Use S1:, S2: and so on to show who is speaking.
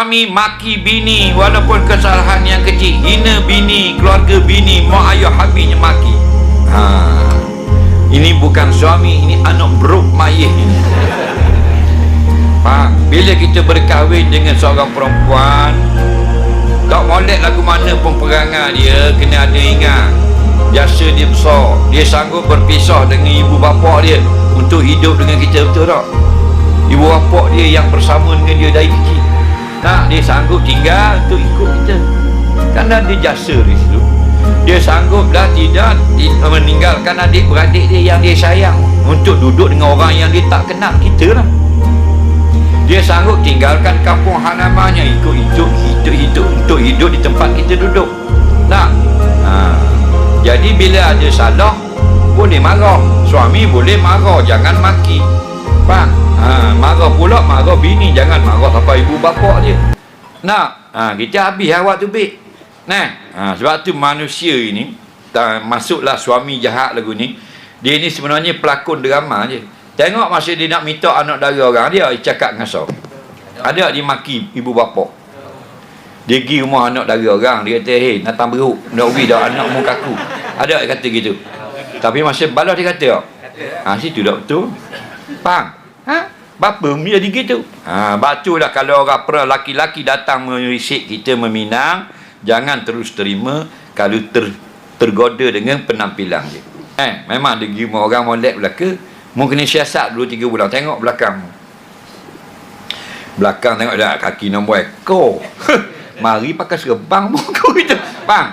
S1: suami maki bini walaupun kesalahan yang kecil, hina bini, keluarga bini, mak ayah habisnya maki. Ini bukan suami, ini anak beruk mayih ini. Faham? Bila kita berkahwin dengan seorang perempuan, tak molek lagu mana pun perangai dia, kena ada ingat jasa dia besar. Dia sanggup berpisah dengan ibu bapa dia untuk hidup dengan kita, betul tak? Ibu bapa dia yang bersama dengan dia dari kecil, nak dia sanggup tinggal untuk ikut kita kerana dia jasa di situ. Dia sangguplah tidak meninggalkan adik-beradik dia yang dia sayang untuk duduk dengan orang yang dia tak kenal, kita lah. Dia sanggup tinggalkan kampung halamannya untuk hidup di tempat kita duduk. Nah, jadi bila ada salah boleh marah, suami boleh marah, jangan maki. Faham? Marah pula, marah bini, jangan marah sampai ibu bapa dia. Nah, kita habis awak tu bik. Nah, sebab tu manusia ini, masuklah suami jahat lagu ni. Dia ni sebenarnya pelakon drama je. Tengok masa dia nak minta anak dara orang, dia cakap ngasar. Ada dia maki ibu bapa. Dia pergi rumah anak dara orang, dia kata, "Hei, natang beruk, nak pergi dah anak mu kaku." Ada dia kata gitu. Tapi masa balas dia kata, situ tak betul. Faham? Bapa mi jadi gitu. Batulah kalau orang pernah laki-laki datang merisik kita, meminang, jangan terus terima kalau tergoda dengan penampilan dia. Memang dia pergi rumah orang molek belaka. Mungkin siasat dulu 3 bulan. Tengok belakang tengok dah kaki nombor ekor. Mari pakai serabang muka itu. Bang.